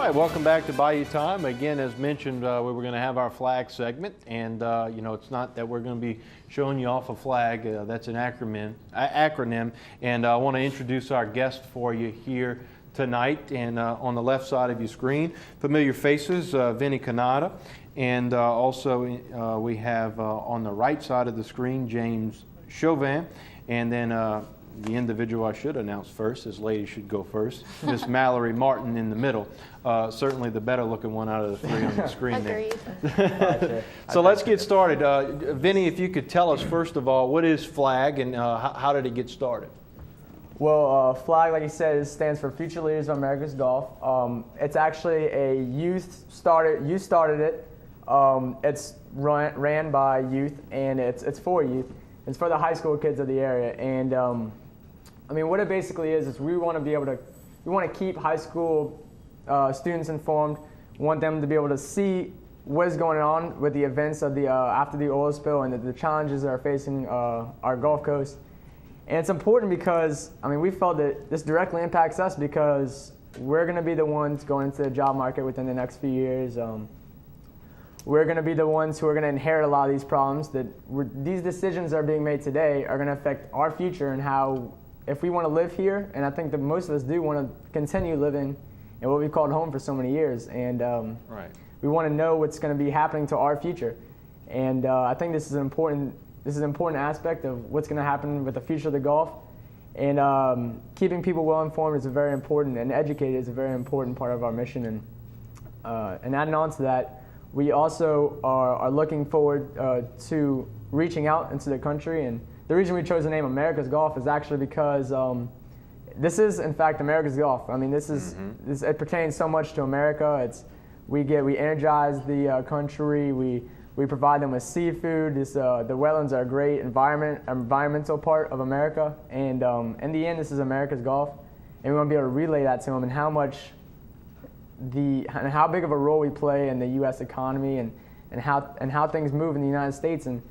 right, welcome back to Bayou Time. Again, as mentioned, we were going to have our flag segment, and it's not that we're going to be showing you off a flag. That's an acronym, and I want to introduce our guest for you here tonight. And on the left side of your screen, familiar faces, Vinny Cannata, and also we have on the right side of the screen, James Chauvin, and then the individual I should announce first, this lady should go first, Miss Mallory Martin in the middle. Certainly the better looking one out of the three on the screen. Agreed. There. So let's get started. Vinny, if you could tell us first of all, what is FLAG and how did it get started? Well, FLAG, like you said, stands for Future Leaders of America's Golf. It's actually a youth started it. It's ran by youth, and it's for youth. It's for the high school kids of the area, and what it basically is we want to keep high school students informed. We want them to be able to see what is going on with the events of the after the oil spill and the challenges that are facing our Gulf Coast. And it's important because we felt that this directly impacts us because we're going to be the ones going into the job market within the next few years. We're going to be the ones who are going to inherit a lot of these problems. These decisions that are being made today are going to affect our future and how, if we want to live here, and I think that most of us do want to continue living in what we've called home for so many years, and right. We want to know what's going to be happening to our future. And I think this is an important aspect of what's going to happen with the future of the Gulf. And keeping people well informed is very important, and educated is a very important part of our mission. And adding on to that, we also are looking forward to reaching out into the country. And the reason we chose the name America's Golf is actually because this is, in fact, America's Golf. It pertains so much to America. We energize the country. We provide them with seafood. The wetlands are a great environmental part of America. And in the end, this is America's Golf. And we want to be able to relay that to them and how big of a role we play in the U.S. economy and how things move in the United States. And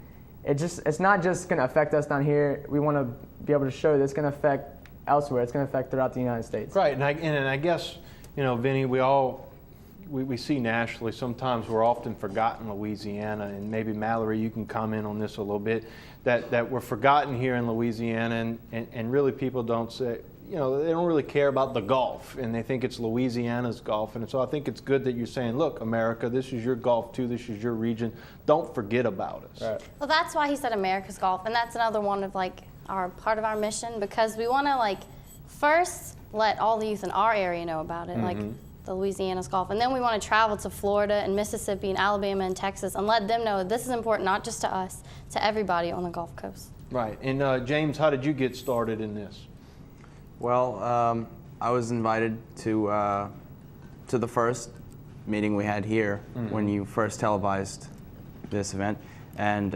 it's not just going to affect us down here. We want to be able to show that it's going to affect elsewhere. It's going to affect throughout the United States. Right, and I guess, Vinny, we see nationally, sometimes we're often forgotten Louisiana, and maybe Mallory, you can comment on this a little bit, that we're forgotten here in Louisiana, and really people don't say, they don't really care about the Gulf, and they think it's Louisiana's Gulf. And so I think it's good that you're saying, look, America, this is your Gulf too, this is your region. Don't forget about us. Right. Well, that's why he said America's Gulf, and that's another one of our part of our mission, because we want to first let all the youth in our area know about it, the Louisiana's Gulf, and then we want to travel to Florida and Mississippi and Alabama and Texas and let them know this is important not just to us, to everybody on the Gulf Coast. Right, and James, how did you get started in this? Well, I was invited to the first meeting we had here when you first televised this event, and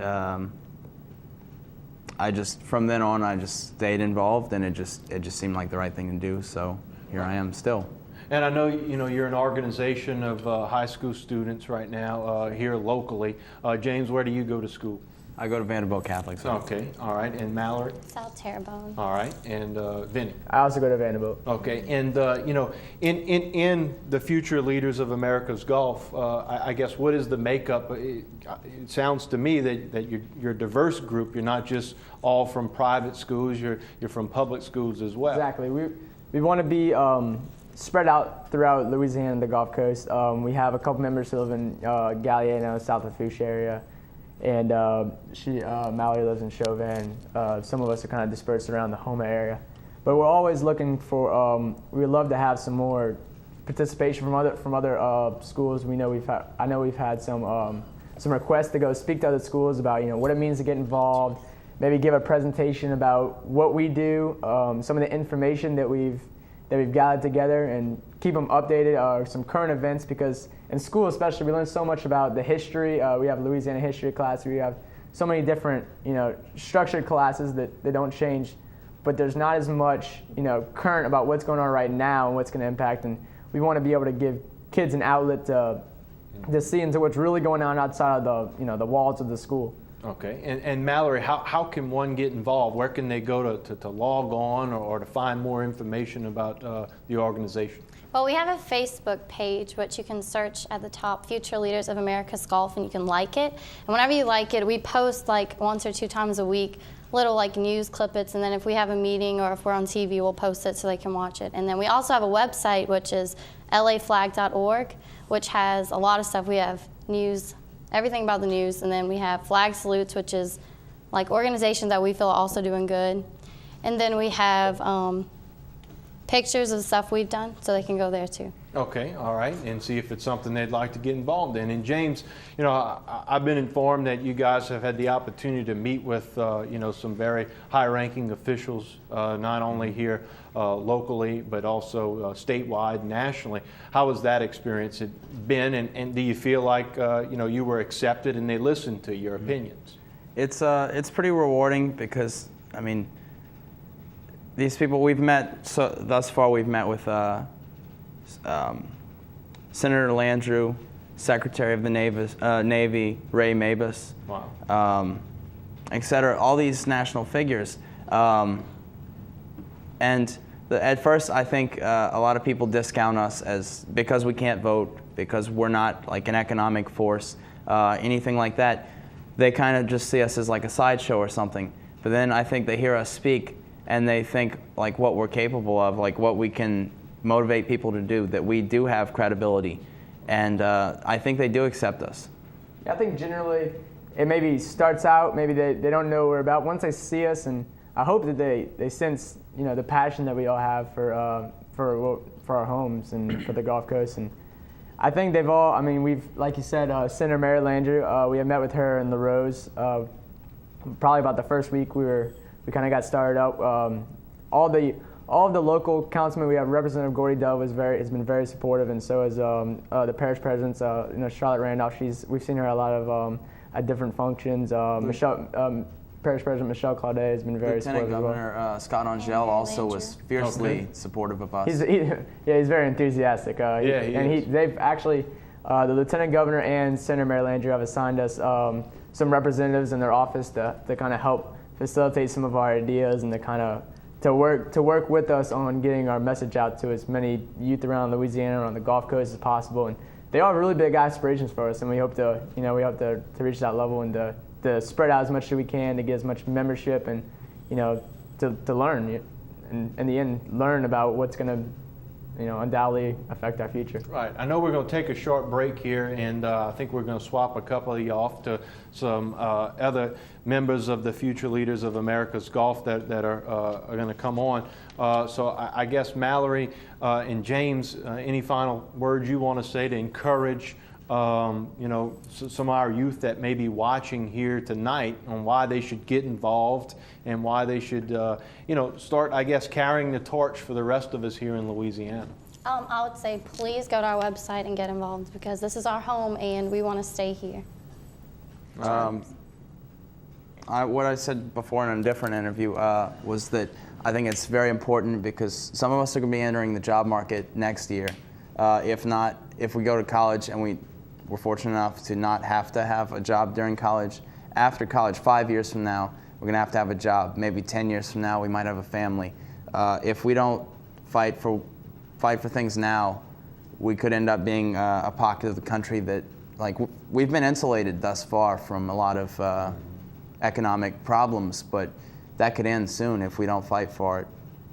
from then on I just stayed involved, and it just seemed like the right thing to do. So here I am still. And I know you're an organization of high school students right now here locally. James, where do you go to school? I go to Vanderbilt Catholic. So. Okay, all right. And Mallory? South Terrebonne. All right. And Vinny? I also go to Vanderbilt. Okay. And, in the Future Leaders of America's Golf, I guess what is the makeup? It sounds to me that you're a diverse group. You're not just all from private schools. You're from public schools as well. Exactly. We want to be spread out throughout Louisiana and the Gulf Coast. We have a couple members who live in Galliano, South Lafourche area. And Mallory lives in Chauvin. Some of us are kind of dispersed around the Houma area, but we're always looking for. We would love to have some more participation from other schools. I know we've had some requests to go speak to other schools about what it means to get involved. Maybe give a presentation about what we do, some of the information that we've gathered together, and keep them updated. Some current events, because in school especially we learn so much about the history. We have Louisiana history class. We have so many different structured classes that don't change, but there's not as much current about what's going on right now and what's going to impact. And we want to be able to give kids an outlet to see into what's really going on outside of the walls of the school. Okay, and Mallory, how can one get involved? Where can they go to log on or to find more information about the organization? Well, we have a Facebook page, which you can search at the top, Future Leaders of America's Golf, and you can like it. And whenever you like it, we post like once or 2 times a week, little like news clippets, and then if we have a meeting or if we're on TV, we'll post it so they can watch it. And then we also have a website, which is laflag.org, which has a lot of stuff. We have news, everything about the news, and then we have flag salutes, which is like organizations that we feel are also doing good. And then we have pictures of the stuff we've done, so they can go there too. Okay, all right, and see if it's something they'd like to get involved in. And James, you know, I've been informed that you guys have had the opportunity to meet with, you know, some very high-ranking officials, not only here locally, but also statewide, nationally. How has that experience been, and do you feel like, you know, you were accepted and they listened to your opinions? It's pretty rewarding because, I mean, these people we've met, so thus far we've met with Senator Landrieu, Secretary of the Navy Ray Mabus, Wow. et cetera, all these national figures. And at first I think a lot of people discount us as because we can't vote, because we're not like an economic force, anything like that. They kind of just see us as like a sideshow or something. But then I think they hear us speak and they think like what we're capable of, like what we can motivate people to do, that we do have credibility. And I think they do accept us. Yeah, I think generally it maybe starts out, maybe they don't know what we're about. Once they see us, and I hope that they sense, you know, the passion that we all have for our homes and for the Gulf Coast. And I think they've all, I mean, we've, like you said, Senator Mary Landrieu, we had met with her in the Rose probably about the first week we kind of got started up. All of the local councilmen, we have Representative Gordy Dove has been very supportive, and so has the parish presidents. You know, Charlotte Randolph. We've seen her at a lot of at different functions. Parish President Michelle Claudet has been very Lieutenant supportive Governor as well. Scott Angel also was fiercely Okay. supportive of us. He's very enthusiastic. They've actually the Lieutenant Governor and Senator Mary Landrieu have assigned us some representatives in their office to kind of help facilitate some of our ideas and to work with us on getting our message out to as many youth around Louisiana or on the Gulf Coast as possible. And they are really big aspirations for us, and we hope to reach that level and to spread out as much as we can, to get as much membership and, you know, to learn, and in the end learn about what's going to, you know, undoubtedly affect our future. Right. I know we're going to take a short break here, and I think we're going to swap a couple of you off to some other members of the Future Leaders of America's Golf that are going to come on. So I guess Mallory and James, any final words you want to say to encourage you know, some of our youth that may be watching here tonight on why they should get involved and why they should, you know, start, I guess, carrying the torch for the rest of us here in Louisiana? I would say please go to our website and get involved, because this is our home and we want to stay here. What I said before in a different interview was that I think it's very important because some of us are going to be entering the job market next year. If we go to college and we're fortunate enough to not have to have a job during college, after college, 5 years from now, we're going to have a job. Maybe 10 years from now, we might have a family. If we don't fight for things now, we could end up being a pocket of the country that, like, we've been insulated thus far from a lot of economic problems, but that could end soon if we don't fight for it,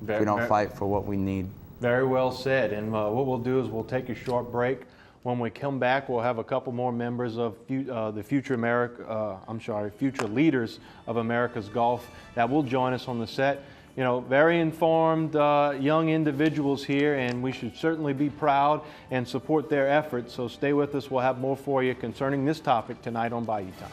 if we don't fight for what we need. Very well said. And what we'll do is we'll take a short break. When we come back, we'll have a couple more members of the Future Leaders of America's Golf that will join us on the set. You know, very informed young individuals here, and we should certainly be proud and support their efforts. So stay with us. We'll have more for you concerning this topic tonight on Bayou Time.